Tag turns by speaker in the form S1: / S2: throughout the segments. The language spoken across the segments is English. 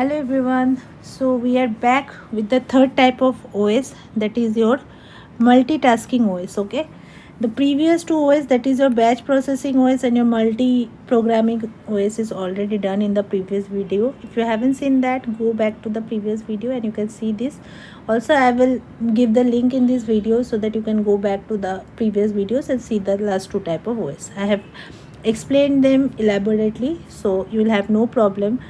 S1: Hello everyone. So we are back with the third type of OS, that is your multitasking OS. Okay, the previous two OS, that is your batch processing OS and your multi-programming OS, is already done in the previous video. If you haven't seen that, go back to the previous video and you can see this. Also, I will give the link in this video so that you can go back to the previous videos and see the last two type of OS. I have explained them elaborately, so you will have no problem.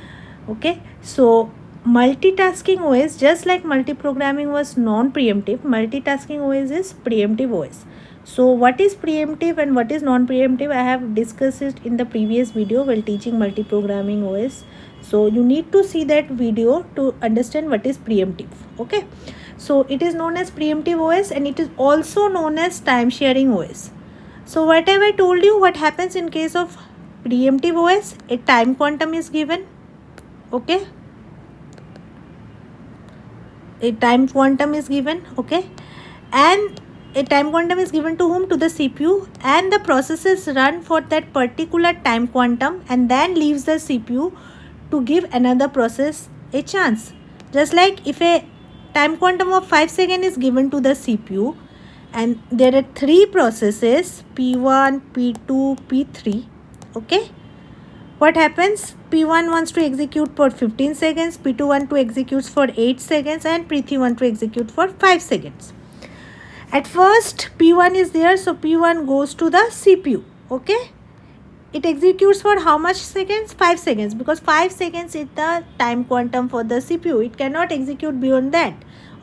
S1: Okay, so multitasking OS, just like multi-programming was non-preemptive, multitasking OS is preemptive OS. So what is preemptive and what is non-preemptive, I have discussed it in the previous video while teaching multi-programming OS. So you need to see that video to understand what is preemptive. Okay, so it is known as preemptive OS and it is also known as time sharing OS. So whatever I told you, what happens in case of preemptive OS, a time quantum is given. Okay, a time quantum is given. Okay, and a time quantum is given to whom? To the CPU, and the processes run for that particular time quantum and then leaves the CPU to give another process a chance. Just like if a time quantum of 5 seconds is given to the CPU and there are three processes, P1, P2, P3. Okay, what happens? P1 wants to execute for 15 seconds, P2 wants to execute for 8 seconds and P3 wants to execute for 5 seconds. At first P1 is there, so P1 goes to the CPU. Okay, it executes for how much seconds? 5 seconds, because 5 seconds is the time quantum for the CPU. It cannot execute beyond that.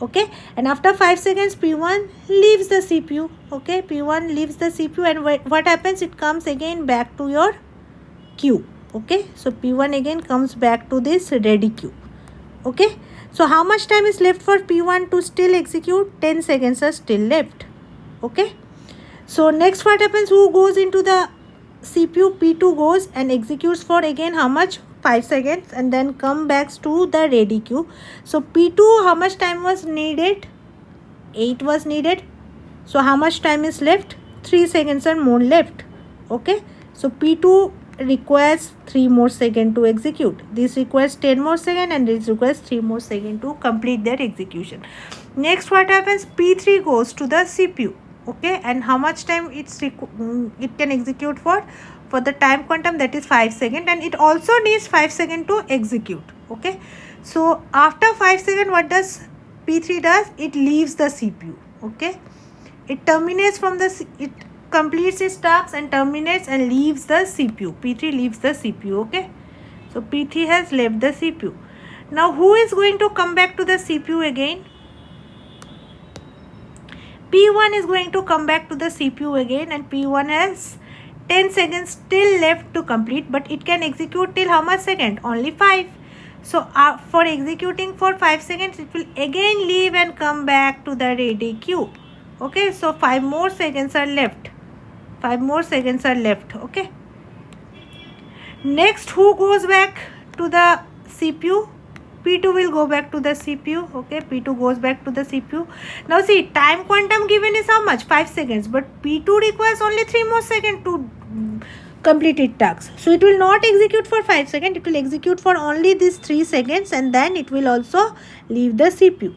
S1: Okay, and after 5 seconds P1 leaves the CPU. Okay, P1 leaves the CPU and what happens? It comes again back to your queue. Okay, so P1 again comes back to this ready queue. Okay, so how much time is left for P1 to still execute? 10 seconds are still left. Okay, so next what happens? Who goes into the CPU? P2 goes and executes for again how much? 5 seconds and then come back to the ready queue. So P2, how much time was needed? 8 was needed. So how much time is left? 3 seconds and more left. Okay, so P2 requires 3 more seconds to execute. This requires 10 more seconds and this requires 3 more seconds to complete their execution. Next what happens? P3 goes to the CPU. Okay, and how much time it can execute for the time quantum, that is 5 seconds, and it also needs 5 seconds to execute. Okay, so after 5 seconds what does P3 does? It leaves the CPU. Okay, it terminates from the it completes its tasks and terminates and leaves the CPU. P3 leaves the CPU. Okay, so P3 has left the CPU. Now who is going to come back to the CPU again? P1 is going to come back to the CPU again, and P1 has 10 seconds still left to complete, but it can execute till how much second? Only 5. So for executing for 5 seconds it will again leave and come back to the ready queue. Okay, so 5 more seconds are left. 5 more seconds are left. Okay, next who goes back to the CPU? P2 will go back to the CPU. Okay, P2 goes back to the CPU. Now see, time quantum given is how much? 5 seconds, but P2 requires only 3 more seconds to complete its task. So it will not execute for 5 seconds, it will execute for only these 3 seconds and then it will also leave the CPU.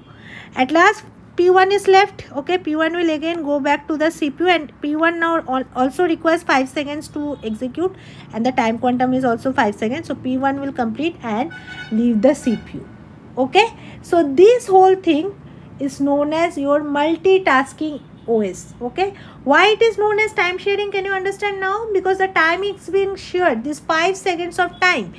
S1: At last P1 is left. Okay, P1 will again go back to the CPU and P1 now also requires 5 seconds to execute and the time quantum is also 5 seconds. So P1 will complete and leave the CPU. Okay, so this whole thing is known as your multitasking OS. Okay, why it is known as time sharing? Can you understand now? Because the time is being shared, this 5 seconds of time,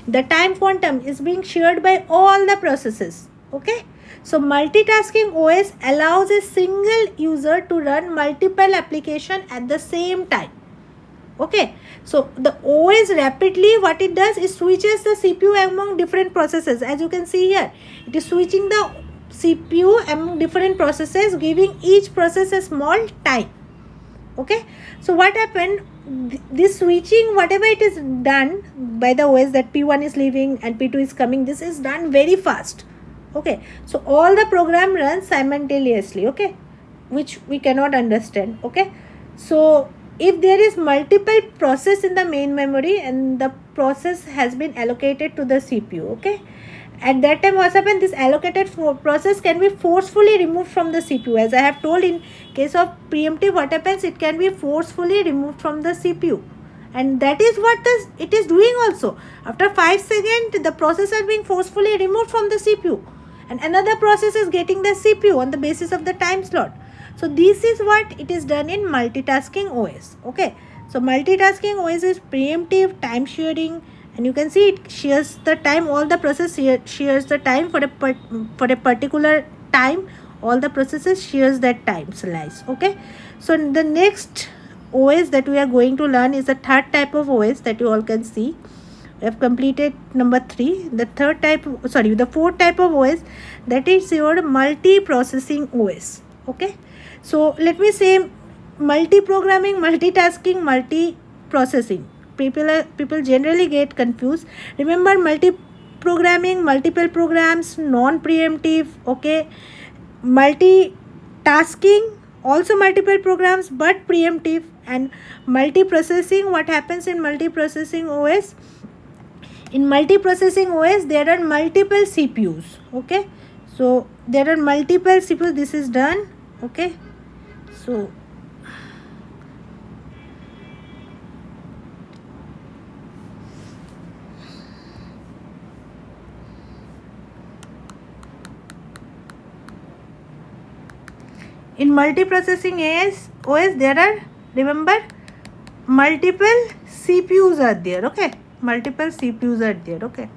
S1: the time quantum is being shared by all the processes. Okay, so multitasking OS allows a single user to run multiple applications at the same time. Okay, so the OS rapidly, what it does is switches the CPU among different processes. As you can see here, it is switching the CPU among different processes, giving each process a small time. Okay, so what happened? This switching, whatever it is done by the OS, that P1 is leaving and P2 is coming, this is done very fast. Okay, so all the program runs simultaneously. Okay, which we cannot understand. Okay, so if there is multiple process in the main memory and the process has been allocated to the CPU, okay, at that time what's happened, this allocated process can be forcefully removed from the CPU. As I have told, in case of preemptive, what happens, it can be forcefully removed from the CPU, and that is what it is doing also. After 5 seconds, the process is being forcefully removed from the CPU, and another process is getting the CPU on the basis of the time slot. So this is what it is done in multitasking OS. Okay, so multitasking OS is preemptive time sharing, and you can see it shares the time. All the process shares the time for a particular time. All the processes shares that time slice. Okay, so the next OS that we are going to learn is the third type of OS that you all can see. We have completed number 3. The fourth type of OS, that is your multiprocessing OS. Okay, so let me say multi-programming, multitasking, multi-processing. People generally get confused. Remember, multi-programming, multiple programs, non-preemptive. Okay, multitasking, also multiple programs but preemptive. And multiprocessing, what happens in multiprocessing OS? In multiprocessing OS, there are multiple CPUs. Okay, so there are multiple CPUs. This is done. Okay, so in multiprocessing OS, there are, remember, multiple CPUs are there. Okay, multiple CPUs are there. Okay,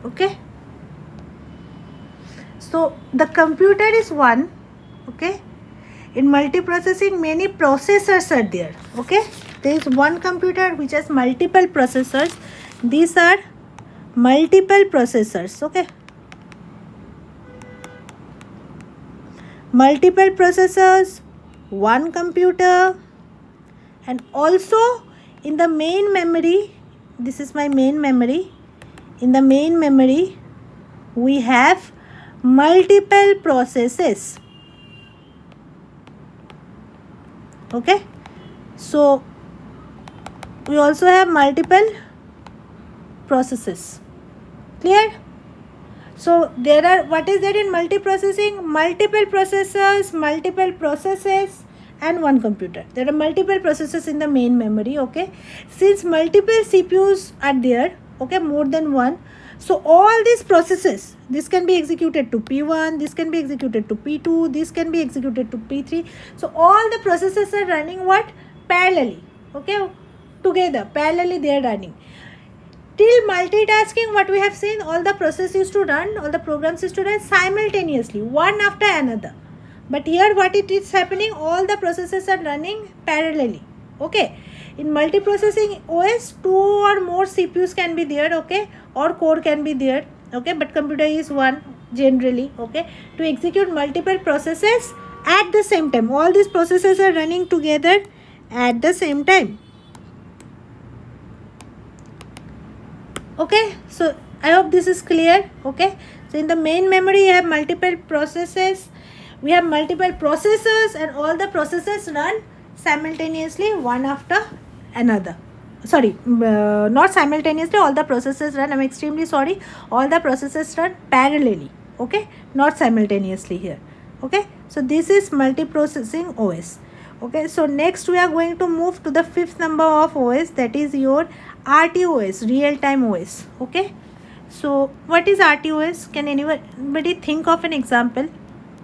S1: okay, so the computer is one. Okay, in multiprocessing, many processors are there. Okay, there is one computer which has multiple processors. These are multiple processors. Okay, multiple processors, one computer, and also in the main memory, this is my main memory. In the main memory, we have multiple processes. Okay, so we also have multiple processes. Clear? So there are, what is there in multiprocessing? Multiple processors, multiple processes, and one computer. There are multiple processes in the main memory. Okay, since multiple CPUs are there, okay, more than one, so all these processes, this can be executed to P1, this can be executed to P2, this can be executed to P3. So all the processes are running what? Parallelly. Okay, together, parallelly they are running. Till multitasking, what we have seen, all the processes used to run, all the programs used to run simultaneously, one after another. But here what it is happening, all the processes are running parallelly. Okay, in multiprocessing OS, 2 or more CPUs can be there. Okay, or core can be there. Okay, but computer is one generally. Okay, to execute multiple processes at the same time. All these processes are running together at the same time. Okay, so I hope this is clear. Okay, so in the main memory, you have multiple processes, we have multiple processors, and all the processes run simultaneously, one after another. Sorry, not simultaneously, all the processes run, I'm extremely sorry, all the processes run parallelly. Okay, not simultaneously here. Okay, so this is multiprocessing OS. Okay, so next we are going to move to the 5th number of OS, that is your RTOS, real time OS. Okay, so what is RTOS? Can anybody think of an example?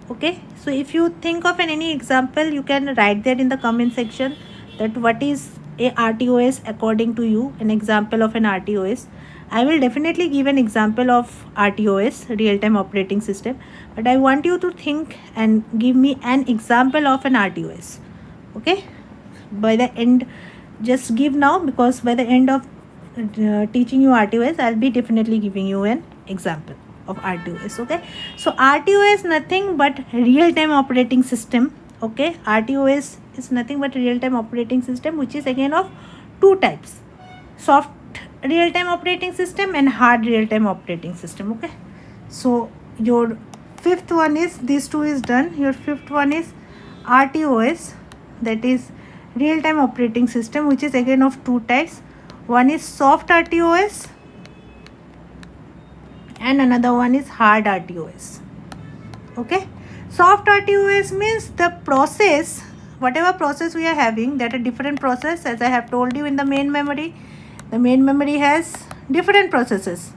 S1: Okay, so if you think of any example, you can write that in the comment section, that what is a RTOS according to you, an example of an RTOS. I will definitely give an example of RTOS, real time operating system, but I want you to think and give me an example of an RTOS. Okay, by the end, just give now, because by the end of teaching you RTOS, I'll be definitely giving you an example of RTOS. Okay, so RTOS nothing but real time operating system. Okay, RTOS is nothing but real time operating system, which is again of two types, soft real-time operating system and hard real-time operating system. Okay, so your fifth one is, these two is done. Your fifth one is RTOS, that is real-time operating system, which is again of two types. One is soft RTOS and another one is hard RTOS. Okay, soft RTOS means the process, whatever process we are having, that a different process, as I have told you in the main memory. The main memory has different processes,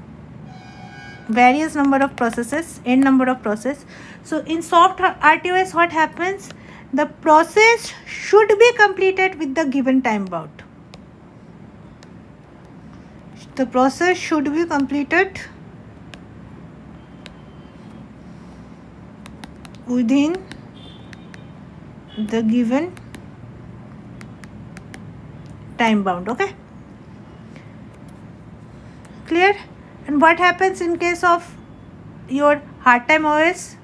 S1: various number of processes, n number of processes. So in soft RTOS, what happens? The process should be completed with the given time bound. The process should be completed within the given time bound. Okay, clear? And what happens in case of your hard time OS?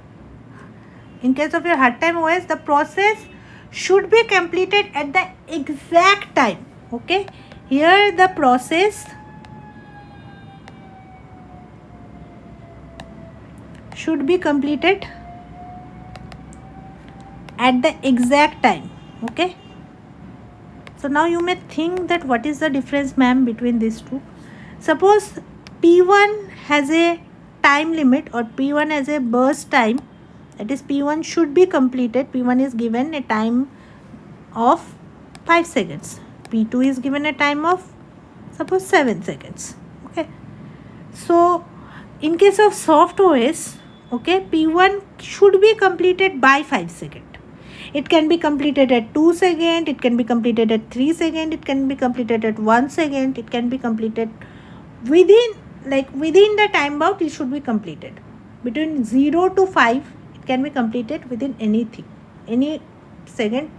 S1: In case of your hard time OS, the process should be completed at the exact time. Okay, here the process should be completed at the exact time. Okay, so now you may think that what is the difference, ma'am, between these two? Suppose P1 has a time limit, or P1 has a burst time, that is P1 should be completed. P1 is given a time of 5 seconds. P2 is given a time of suppose 7 seconds. Okay, so in case of soft OS, okay, P1 should be completed by 5 seconds. It can be completed at 2 seconds, it can be completed at 3 seconds, it can be completed at 1 second, it can be completed within the time bound. It should be completed between 0 to 5. It can be completed within any second.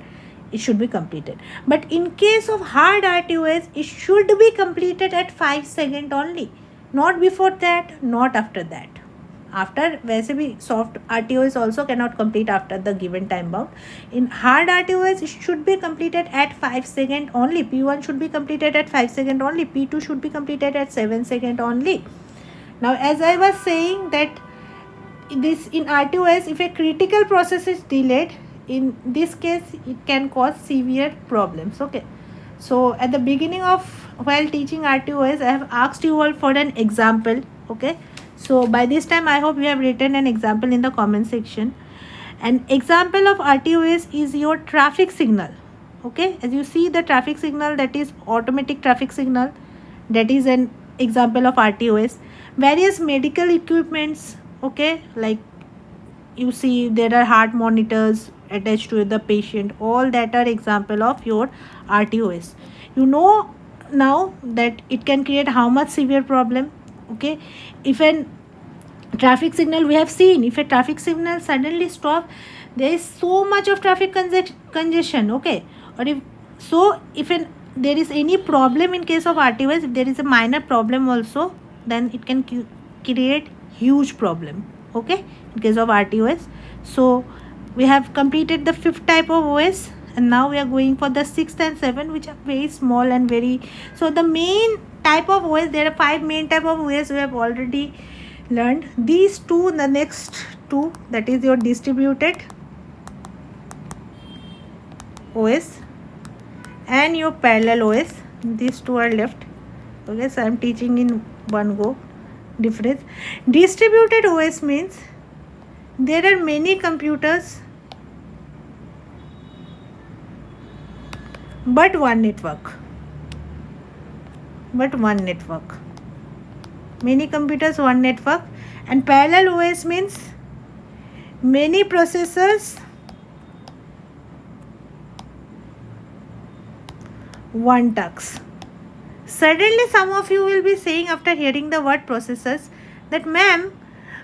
S1: It should be completed. But in case of hard RTOS, it should be completed at 5 seconds only, not before that, not after that. After, वैसे भी soft RTOS also cannot complete after the given time bound. In hard RTOS, it should be completed at 5 seconds only. P1 should be completed at 5 seconds only. P2 should be completed at 7 seconds only. Now, as I was saying that this in RTOS, if a critical process is delayed, in this case, it can cause severe problems. Okay. So at the beginning of while teaching RTOS, I have asked you all for an example. Okay. So by this time, I hope you have written an example in the comment section. An example of RTOS is your traffic signal. Okay, as you see the traffic signal, that is automatic traffic signal, that is an example of RTOS. Various medical equipments, okay, like you see there are heart monitors attached to the patient, all that are example of your RTOS. You know now that it can create how much severe problem. Okay, if an traffic signal, we have seen, if a traffic signal suddenly stop, there is so much of traffic congestion. Okay, or if there is any problem in case of RTOS, if there is a minor problem also, then it can create huge problem. Okay, in case of RTOS. So we have completed the fifth type of OS, and now we are going for the sixth and seventh, which are very small and very. So the main type of OS, there are 5 main type of OS we have already learned. These two, the next two, that is your distributed OS and your parallel OS. These two are left. Okay, so I am teaching in one go. Difference. Distributed OS means there are many computers but one network. Many computers, one network. And parallel OS means many processors, one task. Suddenly some of you will be saying after hearing the word processors that, ma'am,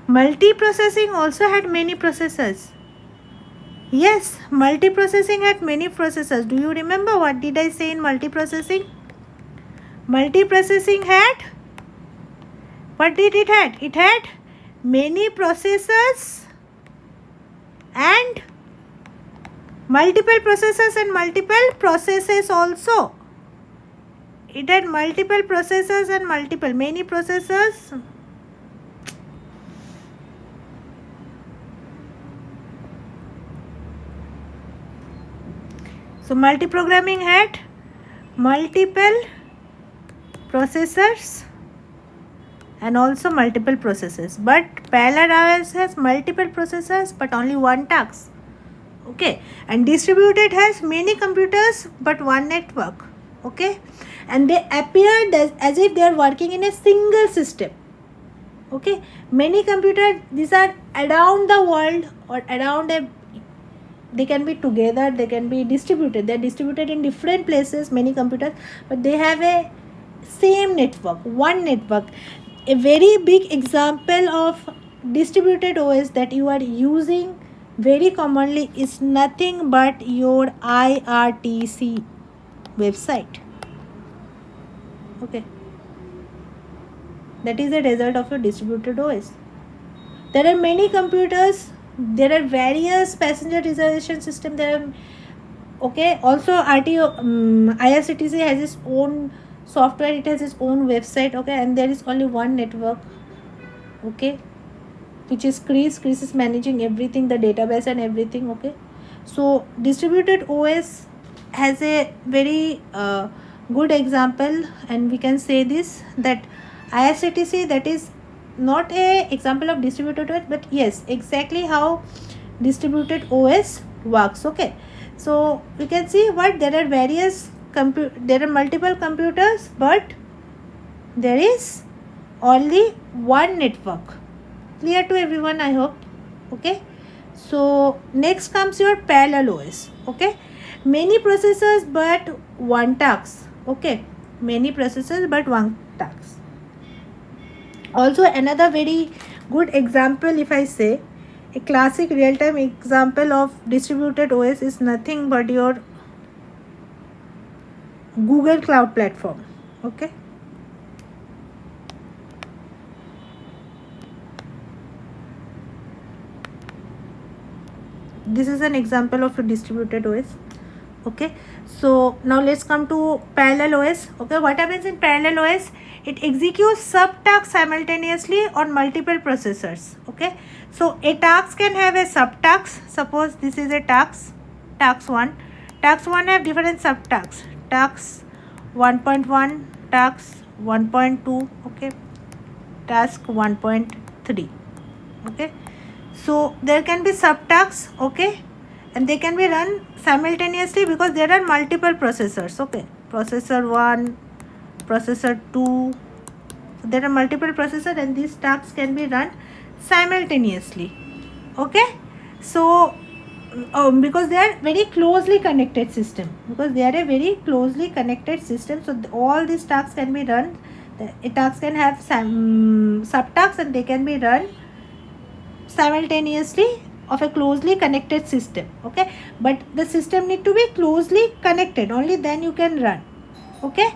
S1: multiprocessing also had many processors. Yes, multiprocessing had many processors. Do you remember what did I say in multiprocessing? Multiprocessing had, what did it had? It had many processors and multiple processors and multiple processes also. it had multiple processors and many processors. So multiprogramming had multiple processors and also multiple processes, but parallel RTOS has multiple processors but only one task. Okay, and distributed has many computers but one network. Okay, and they appear as if they are working in a single system. Okay, many computers, these are around the world or around a, they can be together, they can be distributed, they're distributed in different places, many computers, but they have a same network, one network. A very big example of distributed OS that you are using very commonly is nothing but your IRTC website. Okay, that is the result of your distributed OS. There are many computers, there are various passenger reservation system, there are, okay, also IRCTC has its own software, it has its own website. Okay, and there is only one network. Okay, which is Chris is managing everything, the database and everything. Okay, so distributed OS has a very good example, and we can say this, that IRCTC, that is not a example of distributed OS, but yes, exactly how distributed OS works. Okay, so we can see what there are various there are multiple computers, but there is only one network. Clear to everyone, I hope. Okay, so next comes your parallel OS. Okay, many processors but one task. Okay, many processors but one task. Also another very good example, if I say, a classic real-time example of distributed OS is nothing but your Google Cloud Platform. Okay, this is an example of a distributed OS. Okay, so now let's come to parallel OS. Okay, what happens in parallel OS? It executes subtasks simultaneously on multiple processors. Okay, so a task can have a subtask. Suppose this is a task 1. Task 1 have different subtasks. Task 1.1, task 1.2. Okay, task 1.3. Okay, so there can be subtasks. Okay, and they can be run simultaneously because there are multiple processors. Okay, processor 1, processor 2, so there are multiple processors and these tasks can be run simultaneously. Okay, so because they are very closely connected system, so all these tasks can be run, the tasks can have some subtasks and they can be run simultaneously of a closely connected system. Okay, but the system need to be closely connected, only then you can run. Okay,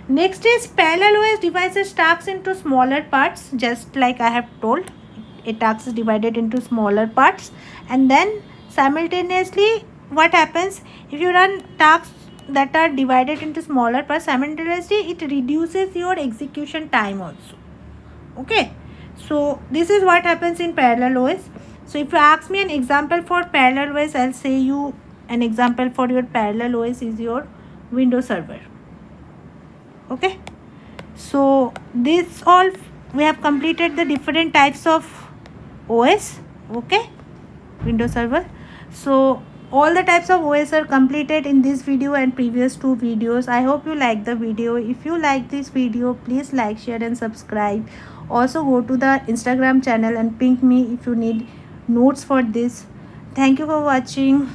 S1: next is parallel OS divides tasks into smaller parts, just like I have told. A task is divided into smaller parts, and then simultaneously what happens, if you run tasks that are divided into smaller parts simultaneously, it reduces your execution time also. Okay, so this is what happens in parallel OS. So if you ask me an example for parallel OS, I'll say you an example for your parallel OS is your Windows Server. Okay, so this all we have completed the different types of OS. Okay, Windows Server. So all the types of OS are completed in this video and previous 2 videos. I hope you like the video. If you like this video, please like, share and subscribe. Also go to the Instagram channel and ping me if you need notes for this. Thank you for watching.